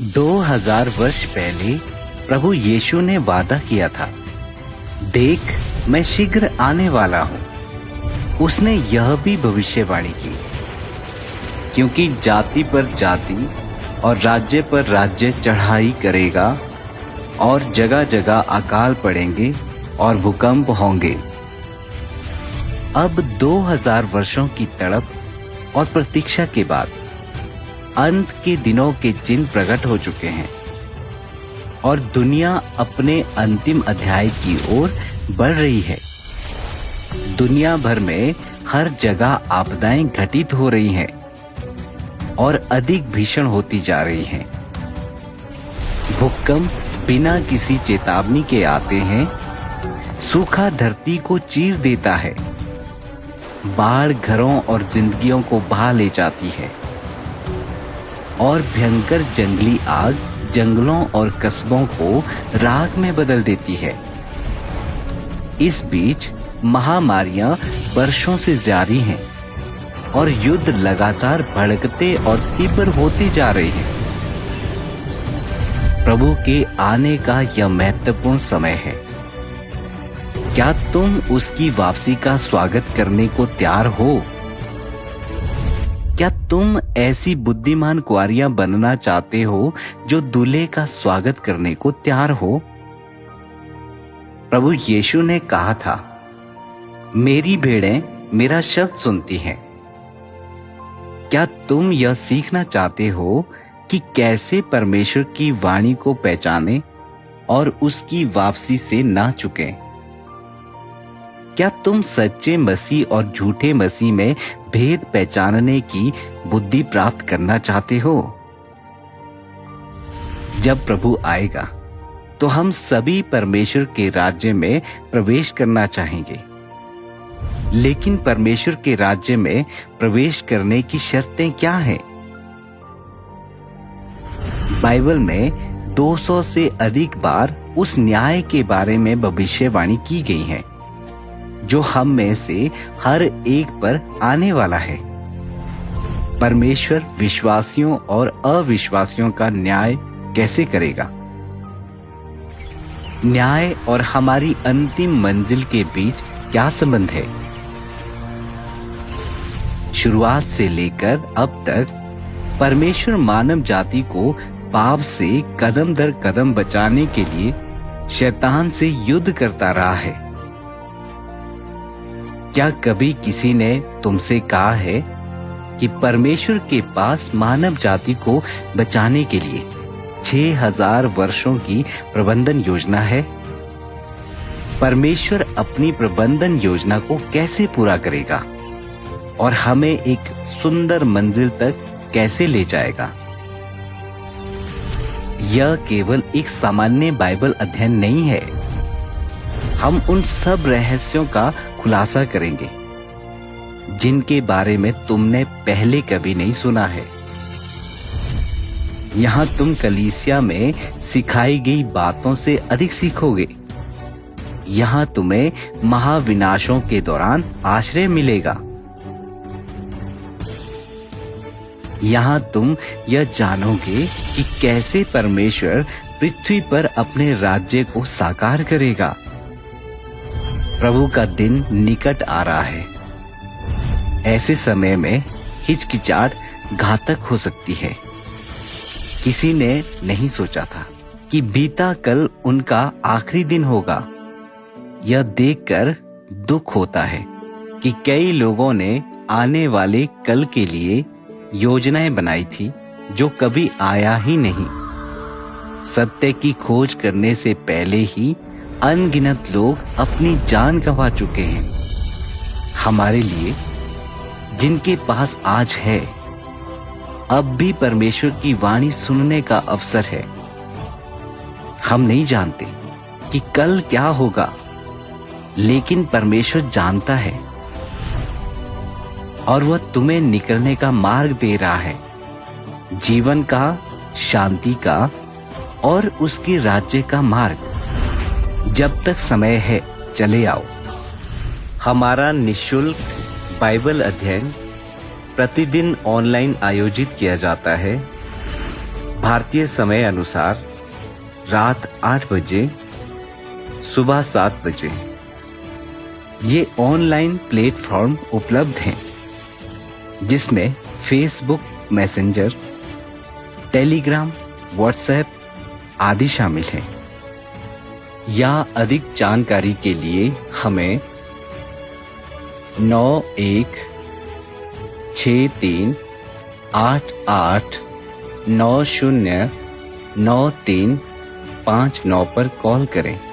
2000 वर्ष पहले प्रभु यीशु ने वादा किया था, देख मैं शीघ्र आने वाला हूँ। उसने यह भी भविष्यवाणी की, क्योंकि जाति पर जाति और राज्य पर राज्य चढ़ाई करेगा और जगह जगह अकाल पड़ेंगे और भूकंप होंगे। अब 2000 वर्षों की तड़प और प्रतीक्षा के बाद अंत के दिनों के चिन्ह प्रकट हो चुके हैं और दुनिया अपने अंतिम अध्याय की ओर बढ़ रही है। दुनिया भर में हर जगह आपदाएं घटित हो रही हैं और अधिक भीषण होती जा रही हैं। भूकंप बिना किसी चेतावनी के आते हैं, सूखा धरती को चीर देता है, बाढ़ घरों और जिंदगियों को बहा ले जाती है और भयंकर जंगली आग जंगलों और कस्बों को राख में बदल देती है। इस बीच महामारियां वर्षों से जारी हैं और युद्ध लगातार भड़कते और तीव्र होते जा रहे हैं। प्रभु के आने का यह महत्वपूर्ण समय है। क्या तुम उसकी वापसी का स्वागत करने को तैयार हो? क्या तुम ऐसी बुद्धिमान कुंवारियां बनना चाहते हो जो दूल्हे का स्वागत करने को तैयार हो? प्रभु यीशु ने कहा था, मेरी भेड़ें मेरा शब्द सुनती हैं। क्या तुम यह सीखना चाहते हो कि कैसे परमेश्वर की वाणी को पहचाने और उसकी वापसी से ना चुकें? क्या तुम सच्चे मसीह और झूठे मसीह में भेद पहचानने की बुद्धि प्राप्त करना चाहते हो? जब प्रभु आएगा तो हम सभी परमेश्वर के राज्य में प्रवेश करना चाहेंगे, लेकिन परमेश्वर के राज्य में प्रवेश करने की शर्तें क्या हैं? बाइबल में 200 से अधिक बार उस न्याय के बारे में भविष्यवाणी की गई है जो हम में से हर एक पर आने वाला है। परमेश्वर विश्वासियों और अविश्वासियों का न्याय कैसे करेगा? न्याय और हमारी अंतिम मंजिल के बीच क्या संबंध है? शुरुआत से लेकर अब तक परमेश्वर मानव जाति को पाप से कदम दर कदम बचाने के लिए शैतान से युद्ध करता रहा है। क्या कभी किसी ने तुमसे कहा है कि परमेश्वर के पास मानव जाति को बचाने के लिए 6000 वर्षों की प्रबंधन योजना है? परमेश्वर अपनी प्रबंधन योजना को कैसे पूरा करेगा और हमें एक सुंदर मंजिल तक कैसे ले जाएगा? यह केवल एक सामान्य बाइबल अध्ययन नहीं है। हम उन सब रहस्यों का खुलासा करेंगे जिनके बारे में तुमने पहले कभी नहीं सुना है। यहाँ तुम कलीसिया में सिखाई गई बातों से अधिक सीखोगे। यहाँ तुम्हें महाविनाशों के दौरान आश्रय मिलेगा। यहाँ तुम यह जानोगे कि कैसे परमेश्वर पृथ्वी पर अपने राज्य को साकार करेगा। प्रभु का दिन निकट आ रहा है। ऐसे समय में हिचकिचाहट घातक हो सकती है। किसी ने नहीं सोचा था कि बीता कल उनका आखिरी दिन होगा। यह देखकर दुख होता है कि कई लोगों ने आने वाले कल के लिए योजनाएं बनाई थी जो कभी आया ही नहीं। सत्य की खोज करने से पहले ही अनगिनत लोग अपनी जान गंवा चुके हैं। हमारे लिए जिनके पास आज है, अब भी परमेश्वर की वाणी सुनने का अवसर है। हम नहीं जानते कि कल क्या होगा, लेकिन परमेश्वर जानता है और वह तुम्हें निकलने का मार्ग दे रहा है, जीवन का, शांति का और उसके राज्य का मार्ग। जब तक समय है चले आओ। हमारा निःशुल्क बाइबल अध्ययन प्रतिदिन ऑनलाइन आयोजित किया जाता है। भारतीय समय अनुसार रात 8 बजे, सुबह 7 बजे। ये ऑनलाइन प्लेटफॉर्म उपलब्ध हैं जिसमें फेसबुक मैसेंजर, टेलीग्राम, व्हाट्सएप आदि शामिल हैं। या अधिक जानकारी के लिए हमें 916388909359 पर कॉल करें।